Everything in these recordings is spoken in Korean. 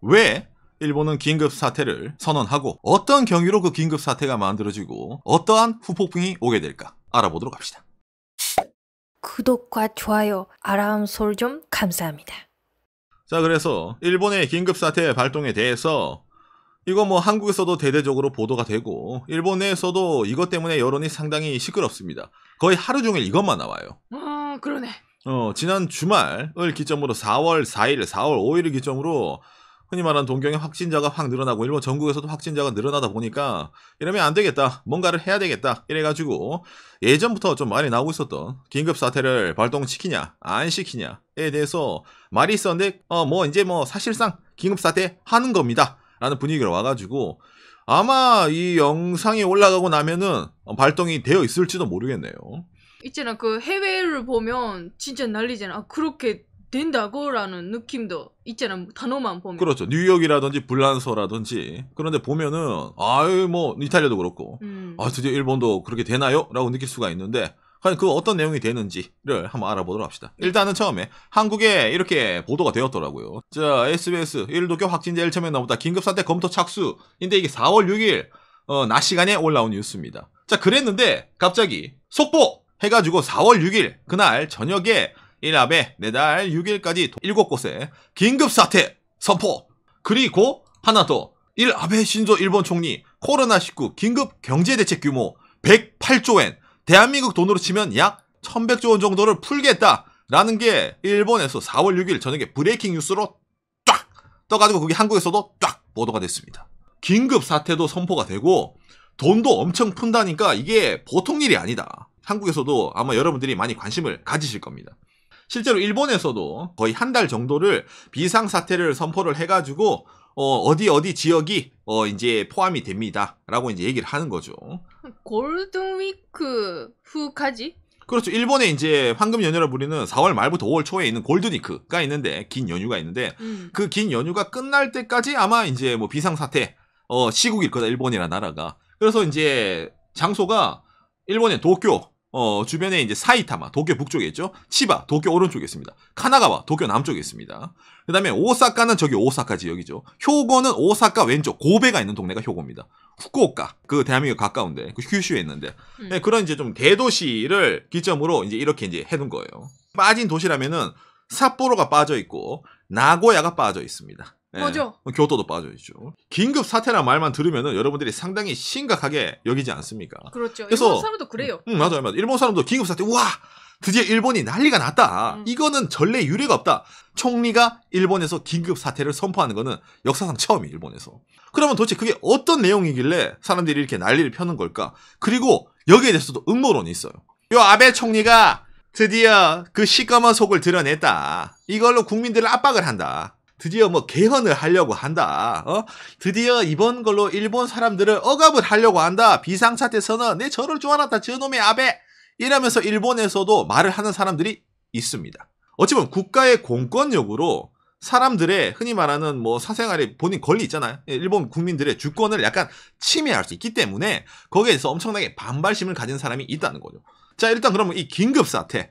왜 일본은 긴급사태를 선언하고 어떤 경위로 그 긴급사태가 만들어지고 어떠한 후폭풍이 오게 될까 알아보도록 합시다. 구독과 좋아요, 알람 소리 좀 감사합니다. 자, 그래서 일본의 긴급사태 발동에 대해서 이거 뭐 한국에서도 대대적으로 보도가 되고 일본 내에서도 이것 때문에 여론이 상당히 시끄럽습니다. 거의 하루 종일 이것만 나와요. 그러네. 지난 주말을 기점으로 4월 4일, 4월 5일을 기점으로 흔히 말하는 동경의 확진자가 확 늘어나고 일본 전국에서도 확진자가 늘어나다 보니까 이러면 안 되겠다. 뭔가를 해야 되겠다. 이래가지고 예전부터 좀 많이 나오고 있었던 긴급사태를 발동시키냐 안 시키냐에 대해서 말이 있었는데 이제 사실상 긴급사태 하는 겁니다. 라는 분위기로 와가지고 아마 이 영상이 올라가고 나면은 발동이 되어 있을지도 모르겠네요. 있잖아, 그 해외를 보면 진짜 난리잖아. 그렇게 된다고라는 느낌도 있잖아, 단어만 보면. 그렇죠. 뉴욕이라든지 불란서라든지 그런데 보면은 이탈리아도 그렇고 드디어 일본도 그렇게 되나요? 라고 느낄 수가 있는데 과연 그 어떤 내용이 되는지를 한번 알아보도록 합시다. 일단은 처음에 한국에 이렇게 보도가 되었더라고요. 자, SBS 1도쿄 확진자 1,000명 넘었다. 긴급사태 검토 착수인데 이게 4월 6일 낮 시간에 올라온 뉴스입니다. 자, 그랬는데 갑자기 속보 해가지고 4월 6일 그날 저녁에 일합에 내달 6일까지 7곳에 긴급사태 선포. 그리고 하나 더. 아베 신조 일본 총리 코로나19 긴급 경제대책 규모 108조엔 대한민국 돈으로 치면 약 1100조 원 정도를 풀겠다라는 게 일본에서 4월 6일 저녁에 브레이킹 뉴스로 쫙 떠가지고 그게 한국에서도 쫙 보도가 됐습니다. 긴급사태도 선포가 되고 돈도 엄청 푼다니까 이게 보통 일이 아니다. 한국에서도 아마 여러분들이 많이 관심을 가지실 겁니다. 실제로 일본에서도 거의 한 달 정도를 비상사태를 선포를 해가지고 어디 지역이 이제 포함이 됩니다. 라고 이제 얘기를 하는 거죠. 골든위크 후까지? 그렇죠. 일본에 이제 황금 연휴라 부리는 4월 말부터 5월 초에 있는 골든위크가 있는데 긴 연휴가 있는데 그 긴 연휴가 끝날 때까지 아마 이제 비상사태 시국일 거다. 일본이라는 나라가. 그래서 이제 장소가 일본의 도쿄 주변에 이제 사이타마, 도쿄 북쪽에 있죠. 치바, 도쿄 오른쪽에 있습니다. 카나가와, 도쿄 남쪽에 있습니다. 그 다음에 오사카는 저기 오사카 지역이죠. 효고는 오사카 왼쪽, 고베가 있는 동네가 효고입니다. 후쿠오카, 그 대한민국 가까운데, 그 휴슈에 있는데. 네, 그런 이제 좀 대도시를 기점으로 이제 이렇게 이제 해둔 거예요. 빠진 도시라면은 삿포로가 빠져 있고, 나고야가 빠져 있습니다. 네, 맞아. 교토도 빠져있죠. 긴급 사태란 말만 들으면은 여러분들이 상당히 심각하게 여기지 않습니까? 그렇죠. 그래서, 일본 사람도 그래요. 맞아요. 일본 사람도 긴급 사태, 우와! 드디어 일본이 난리가 났다. 이거는 전례 유례가 없다. 총리가 일본에서 긴급 사태를 선포하는 거는 역사상 처음이에요, 일본에서. 그러면 도대체 그게 어떤 내용이길래 사람들이 이렇게 난리를 펴는 걸까? 그리고 여기에 대해서도 음모론이 있어요. 요 아베 총리가 드디어 그 시꺼먼 속을 드러냈다. 이걸로 국민들을 압박을 한다. 드디어 개헌을 하려고 한다. 드디어 이번 걸로 일본 사람들을 억압을 하려고 한다. 비상사태 선언. 내 저럴 줄 알았다. 저놈의 아베. 이러면서 일본에서도 말을 하는 사람들이 있습니다. 어찌 보면 국가의 공권력으로 사람들의 흔히 말하는 사생활에 본인 권리 있잖아요. 일본 국민들의 주권을 약간 침해할 수 있기 때문에 거기에 대해서 엄청나게 반발심을 가진 사람이 있다는 거죠. 자, 일단 그러면 이 긴급사태.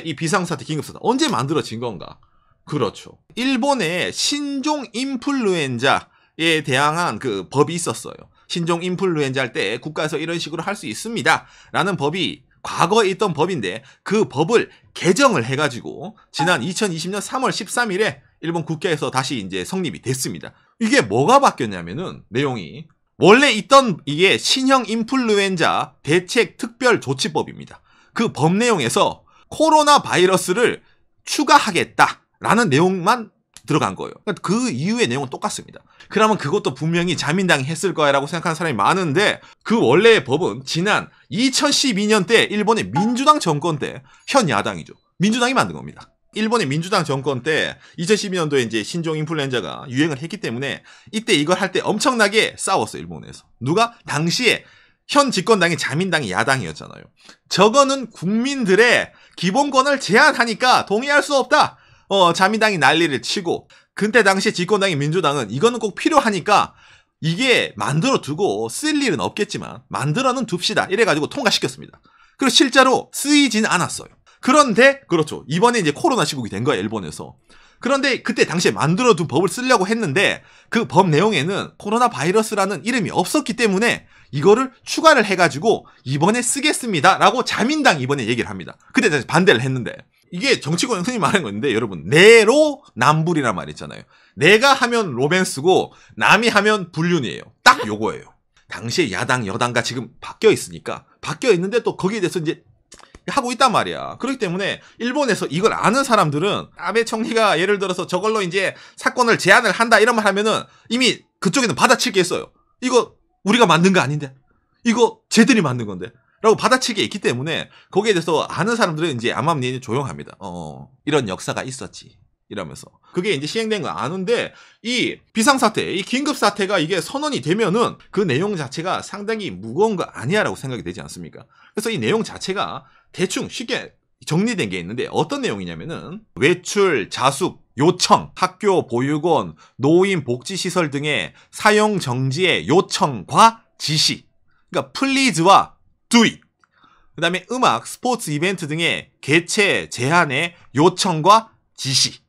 이 비상사태 긴급사태. 언제 만들어진 건가? 그렇죠. 일본에 신종 인플루엔자에 대항한 그 법이 있었어요. 신종 인플루엔자 할 때 국가에서 이런 식으로 할 수 있습니다. 라는 법이 과거에 있던 법인데 그 법을 개정을 해가지고 지난 2020년 3월 13일에 일본 국회에서 다시 이제 성립이 됐습니다. 이게 뭐가 바뀌었냐면은 내용이 원래 있던 이게 신형 인플루엔자 대책 특별 조치법입니다. 그 법 내용에서 코로나 바이러스를 추가하겠다. 라는 내용만 들어간 거예요. 그 이후의 내용은 똑같습니다. 그러면 그것도 분명히 자민당이 했을 거야 라고 생각하는 사람이 많은데 그 원래의 법은 지난 2012년 때 일본의 민주당 정권 때 현 야당이죠. 민주당이 만든 겁니다. 일본의 민주당 정권 때 2012년도에 이제 신종 인플루엔자가 유행을 했기 때문에 이때 이걸 할 때 엄청나게 싸웠어요. 일본에서. 누가? 당시에 현 집권당이 자민당이 야당이었잖아요. 저거는 국민들의 기본권을 제한하니까 동의할 수 없다. 자민당이 난리를 치고 그때 당시에 집권당인 민주당은 이거는 꼭 필요하니까 이게 만들어 두고 쓸 일은 없겠지만 만들어는 둡시다. 이래가지고 통과시켰습니다. 그리고 실제로 쓰이진 않았어요. 그런데 그렇죠. 이번에 이제 코로나 시국이 된 거예요. 일본에서. 그런데 그때 당시에 만들어둔 법을 쓰려고 했는데 그 법 내용에는 코로나 바이러스라는 이름이 없었기 때문에 이거를 추가를 해가지고 이번에 쓰겠습니다 라고 자민당 이번에 얘기를 합니다. 그때 다시 반대를 했는데 이게 정치권 흔히 말하는 건데 여러분 내로남불이란 말 있잖아요. 내가 하면 로맨스고 남이 하면 불륜이에요. 딱 요거예요. 당시에 야당 여당과 지금 바뀌어 있으니까 바뀌어 있는데 또 거기에 대해서 이제 하고 있단 말이야. 그렇기 때문에 일본에서 이걸 아는 사람들은 아베 총리가 예를 들어서 저걸로 이제 사건을 제안을 한다 이런 말 하면은 이미 그쪽에는 받아칠 게 있어요. 이거 우리가 만든 거 아닌데? 이거 쟤들이 만든 건데? 라고 받아칠 게 있기 때문에 거기에 대해서 아는 사람들은 이제 암암리에 조용합니다. 이런 역사가 있었지. 이러면서. 그게 이제 시행된 거 아는데 이 비상사태, 이 긴급사태가 이게 선언이 되면은 그 내용 자체가 상당히 무거운 거 아니야라고 생각이 되지 않습니까? 그래서 이 내용 자체가 대충 쉽게 정리된 게 있는데 어떤 내용이냐면은 외출, 자숙, 요청, 학교, 보육원, 노인 복지시설 등의 사용 정지의 요청과 지시. 그러니까 please와 do it. 그 다음에 음악, 스포츠 이벤트 등의 개최, 제한의 요청과 지시.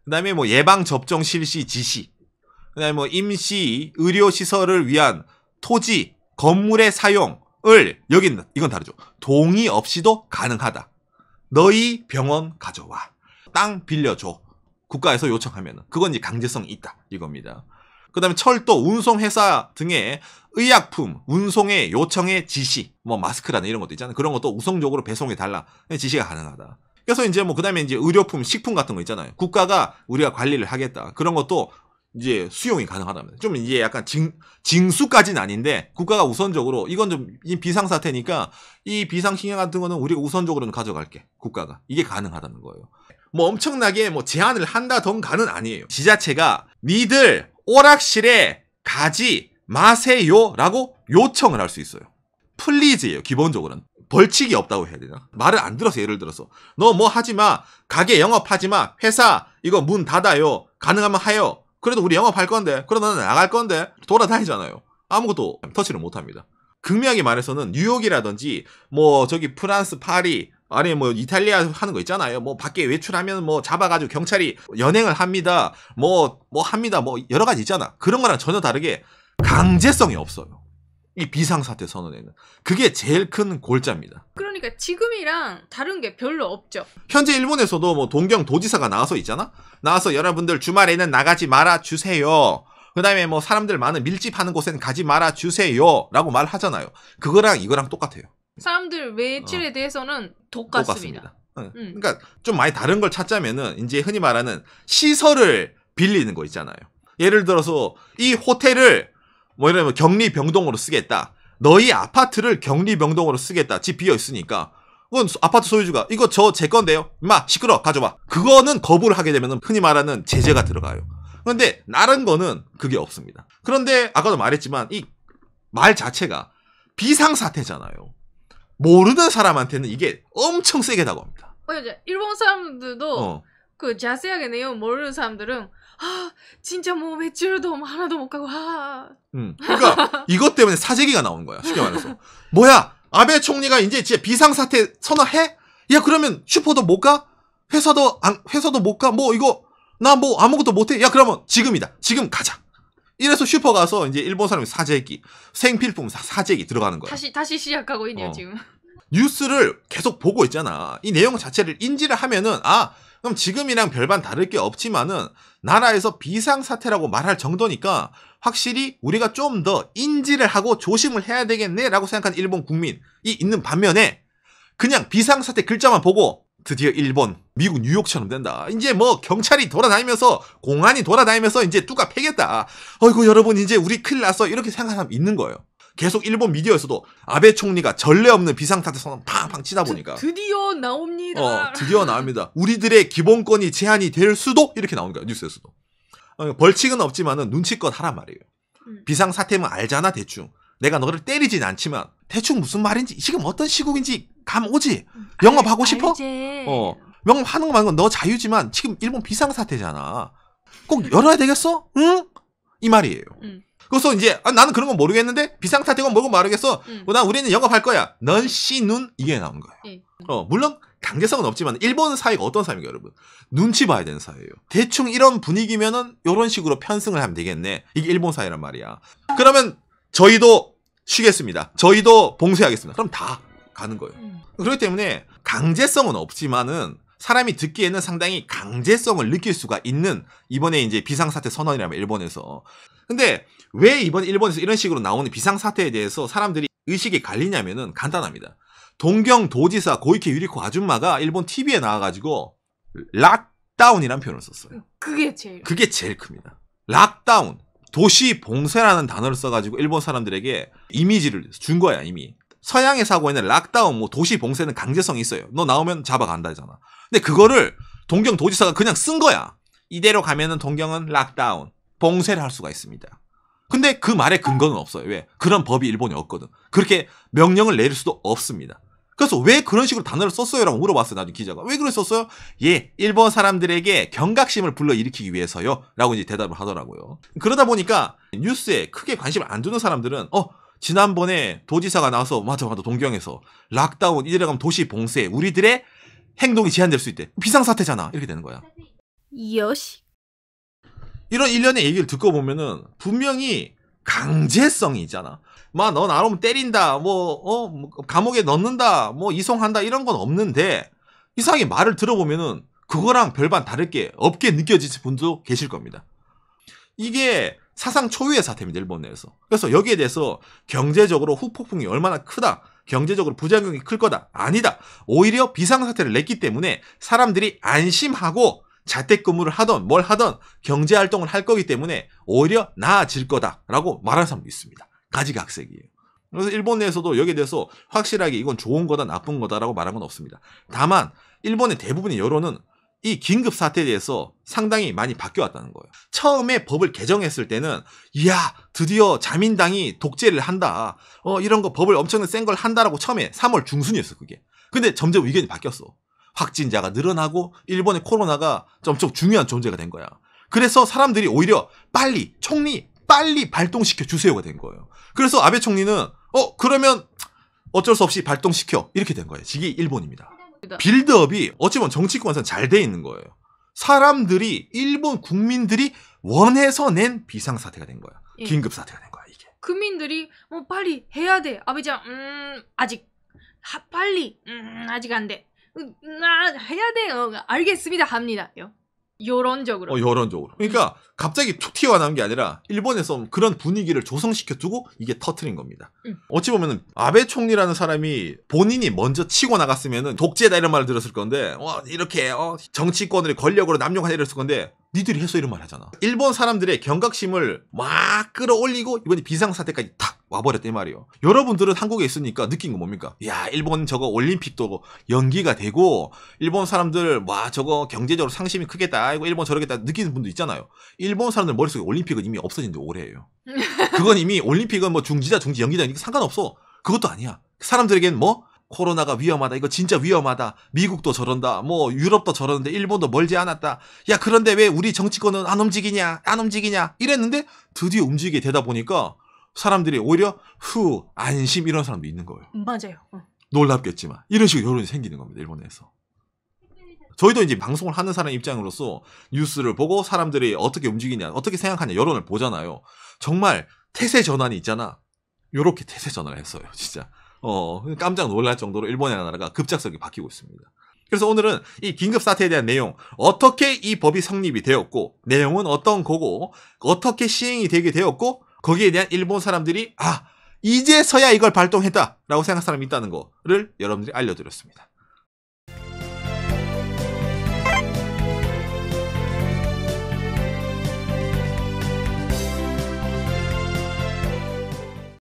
그 다음에 뭐 예방접종 실시 지시. 그 다음에 뭐 임시 의료시설을 위한 토지, 건물의 사용을, 여긴, 이건 다르죠. 동의 없이도 가능하다. 너희 병원 가져와. 땅 빌려줘. 국가에서 요청하면. 그건 이제 강제성이 있다. 이겁니다. 그 다음에 철도, 운송회사 등의 의약품, 운송의 요청의 지시, 뭐 마스크라는 이런 것도 있잖아요. 그런 것도 우선적으로 배송해달라. 지시가 가능하다. 그래서 이제 뭐 그 다음에 이제 의료품, 식품 같은 거 있잖아요. 국가가 우리가 관리를 하겠다. 그런 것도 이제 수용이 가능하답니다. 좀 이제 약간 징수까지는 아닌데 국가가 우선적으로 이건 좀 비상사태니까 이 비상식량 같은 거는 우리가 우선적으로는 가져갈게. 국가가. 이게 가능하다는 거예요. 뭐 엄청나게 뭐 제한을 한다던가는 아니에요. 지자체가 니들 오락실에 가지 마세요라고 요청을 할 수 있어요. 플리즈예요. 기본적으로는. 벌칙이 없다고 해야 되나? 말을 안 들어서 예를 들어서 너 뭐 하지 마. 가게 영업하지 마. 회사 이거 문 닫아요. 가능하면 하요. 그래도 우리 영업할 건데 그러다 나는 나갈 건데 돌아다니잖아요. 아무것도 터치를 못합니다. 극명하게 말해서는 뉴욕이라든지 뭐 저기 프랑스 파리 아니 뭐 이탈리아 하는 거 있잖아요. 뭐 밖에 외출하면 뭐 잡아가지고 경찰이 연행을 합니다. 뭐 합니다. 뭐 여러 가지 있잖아. 그런 거랑 전혀 다르게 강제성이 없어요. 이 비상사태 선언에는. 그게 제일 큰 골자입니다. 그러니까 지금이랑 다른 게 별로 없죠. 현재 일본에서도 뭐 동경 도지사가 나와서 있잖아. 나와서 여러분들 주말에는 나가지 말아 주세요. 그 다음에 뭐 사람들 많은 밀집하는 곳에는 가지 말아 주세요. 라고 말하잖아요. 그거랑 이거랑 똑같아요. 사람들 외출에 대해서는 똑같습니다. 그러니까 좀 많이 다른 걸 찾자면은 이제 흔히 말하는 시설을 빌리는 거 있잖아요. 예를 들어서 이 호텔을 뭐 이러면 격리병동으로 쓰겠다. 너희 아파트를 격리병동으로 쓰겠다. 집 비어 있으니까. 그건 아파트 소유주가 이거 제 건데요. 임마 시끄러 가져와. 그거는 거부를 하게 되면 흔히 말하는 제재가 들어가요. 그런데 다른 거는 그게 없습니다. 그런데 아까도 말했지만 이 말 자체가 비상사태잖아요. 모르는 사람한테는 이게 엄청 세게 다가옵니다. 맞아. 일본 사람들도 그 자세하게 내용 모르는 사람들은 진짜 뭐 외출도 하나도 못 가고 그러니까 이것 때문에 사재기가 나오는 거야. 쉽게 말해서. 뭐야? 아베 총리가 이제 진짜 비상사태 선언해? 야 그러면 슈퍼도 못 가? 회사도 못 가? 뭐 이거 나 뭐 아무것도 못 해? 야 그러면 지금이다. 지금 가자. 이래서 슈퍼 가서 이제 일본 사람이 사재기, 생필품 사재기 들어가는 거야. 다시 시작하고 있네요 지금. 뉴스를 계속 보고 있잖아. 이 내용 자체를 인지를 하면은 그럼 지금이랑 별반 다를 게 없지만은 나라에서 비상사태라고 말할 정도니까 확실히 우리가 좀 더 인지를 하고 조심을 해야 되겠네라고 생각하는 일본 국민이 있는 반면에 그냥 비상사태 글자만 보고 드디어 일본, 미국 뉴욕처럼 된다. 이제 뭐 경찰이 돌아다니면서 공안이 돌아다니면서 이제 뚜까 패겠다. 어이구 여러분 이제 우리 큰일 났어. 이렇게 생각하는 사람 있는 거예요. 계속 일본 미디어에서도 아베 총리가 전례 없는 비상사태 선언 팡팡 치다 보니까 드디어 나옵니다. 드디어 나옵니다. 우리들의 기본권이 제한이 될 수도 이렇게 나오는 거야. 뉴스에서도. 벌칙은 없지만은 눈치껏 하란 말이에요. 비상사태면 알잖아 대충. 내가 너를 때리진 않지만 대충 무슨 말인지 지금 어떤 시국인지 감 오지? 영업하고 싶어? 영업하는 거 말고 너 자유지만 지금 일본 비상사태잖아. 꼭 열어야 되겠어? 응? 이 말이에요. 그래서 이제 나는 그런 건 모르겠는데 비상사태건 뭐건 모르겠어. 난 우리는 영업할 거야. 넌 씨눈 이게 나온 거예요. 예. 물론 강제성은 없지만 일본 사회가 어떤 사회인가 여러분. 눈치 봐야 되는 사회예요. 대충 이런 분위기면은 이런 식으로 편승을 하면 되겠네. 이게 일본 사회란 말이야. 그러면 저희도 쉬겠습니다. 저희도 봉쇄하겠습니다. 그럼 다 가는 거예요. 그렇기 때문에 강제성은 없지만은 사람이 듣기에는 상당히 강제성을 느낄 수가 있는 이번에 이제 비상사태 선언이라면 일본에서. 근데 왜 이번 일본에서 이런 식으로 나오는 비상사태에 대해서 사람들이 의식이 갈리냐면은 간단합니다. 동경도지사 고이케 유리코 아줌마가 일본 TV에 나와가지고 락다운이라는 표현을 썼어요. 그게 제일 큽니다. 락다운. 도시 봉쇄라는 단어를 써가지고 일본 사람들에게 이미지를 준 거야, 이미. 서양의 사고에는 락다운, 뭐 도시 봉쇄는 강제성이 있어요. 너 나오면 잡아간다잖아. 근데 그거를 동경도지사가 그냥 쓴 거야. 이대로 가면은 동경은 락다운, 봉쇄를 할 수가 있습니다. 근데 그 말에 근거는 없어요. 왜? 그런 법이 일본에 없거든. 그렇게 명령을 내릴 수도 없습니다. 그래서 왜 그런 식으로 단어를 썼어요? 라고 물어봤어요. 나중에 기자가. 왜 그랬었어요? 예, 일본 사람들에게 경각심을 불러일으키기 위해서요. 라고 이제 대답을 하더라고요. 그러다 보니까 뉴스에 크게 관심을 안 두는 사람들은 지난번에 도지사가 나와서 맞아 동경에서 락다운 이대로 가면 도시 봉쇄 우리들의 행동이 제한될 수 있대. 비상사태잖아. 이렇게 되는 거야. 요시. 이런 일련의 얘기를 듣고 보면은 분명히 강제성이 있잖아. 너 나오면 때린다, 감옥에 넣는다, 이송한다 이런 건 없는데 이상하게 말을 들어보면은 그거랑 별반 다를 게 없게 느껴지실 분도 계실 겁니다. 이게 사상 초유의 사태입니다, 일본 내에서. 그래서 여기에 대해서 경제적으로 후폭풍이 얼마나 크다, 경제적으로 부작용이 클 거다, 아니다. 오히려 비상사태를 냈기 때문에 사람들이 안심하고 자택근무를 하던 뭘 하던 경제활동을 할 거기 때문에 오히려 나아질 거다라고 말하는 사람도 있습니다. 가지각색이에요. 그래서 일본 내에서도 여기에 대해서 확실하게 이건 좋은 거다 나쁜 거다라고 말한 건 없습니다. 다만 일본의 대부분의 여론은 이 긴급사태에 대해서 상당히 많이 바뀌어왔다는 거예요. 처음에 법을 개정했을 때는 이야 드디어 자민당이 독재를 한다. 이런 거 법을 엄청나게 센 걸 한다라고 처음에 3월 중순이었어 그게. 근데 점점 의견이 바뀌었어. 확진자가 늘어나고 일본의 코로나가 엄청 중요한 존재가 된 거야. 그래서 사람들이 오히려 총리 빨리 발동시켜 주세요가 된 거예요. 그래서 아베 총리는 그러면 어쩔 수 없이 발동시켜 이렇게 된 거예요. 이게 일본입니다. 빌드업이 어찌 보면 정치권에서는 잘 돼 있는 거예요. 사람들이 일본 국민들이 원해서 낸 비상사태가 된 거야. 예. 긴급사태가 된 거야 이게. 국민들이 빨리 해야 돼. 아베장 아직 빨리 아직 안 돼. 해야 돼요. 알겠습니다. 합니다요. 여론적으로. 여론적으로. 그러니까 갑자기 툭 튀어나온 게 아니라 일본에서 그런 분위기를 조성시켜 두고 이게 터트린 겁니다. 어찌 보면은 아베 총리라는 사람이 본인이 먼저 치고 나갔으면은 독재다 이런 말을 들었을 건데 이렇게 정치권을 권력으로 남용하다 이랬을 건데 니들이 해서 이런 말 하잖아. 일본 사람들의 경각심을 막 끌어올리고 이번에 비상사태까지 탁 와버렸단 말이에요. 여러분들은 한국에 있으니까 느낀 거 뭡니까? 야 일본 저거 올림픽도 연기가 되고 일본 사람들 저거 경제적으로 상심이 크겠다. 아이고 일본 저러겠다 느끼는 분도 있잖아요. 일본 사람들 머릿속에 올림픽은 이미 없어진 지 오래예요. 그건 이미 올림픽은 중지다 중지 연기다 이게 상관없어. 그것도 아니야. 사람들에겐 코로나가 위험하다. 이거 진짜 위험하다. 미국도 저런다. 유럽도 저러는데 일본도 멀지 않았다. 야 그런데 왜 우리 정치권은 안 움직이냐 이랬는데 드디어 움직이게 되다 보니까 사람들이 오히려 안심 이런 사람도 있는 거예요. 맞아요. 놀랍겠지만 이런 식으로 여론이 생기는 겁니다. 일본에서. 저희도 이제 방송을 하는 사람 입장으로서 뉴스를 보고 사람들이 어떻게 움직이냐 어떻게 생각하냐 여론을 보잖아요. 정말 태세 전환이 있잖아. 요렇게 태세 전환을 했어요. 진짜. 깜짝 놀랄 정도로 일본의 나라가 급작스럽게 바뀌고 있습니다. 그래서 오늘은 이 긴급사태에 대한 내용, 어떻게 이 법이 성립이 되었고, 내용은 어떤 거고, 어떻게 시행이 되게 되었고, 거기에 대한 일본 사람들이 이제서야 이걸 발동했다라고 생각하는 사람이 있다는 거를 여러분들이 알려드렸습니다.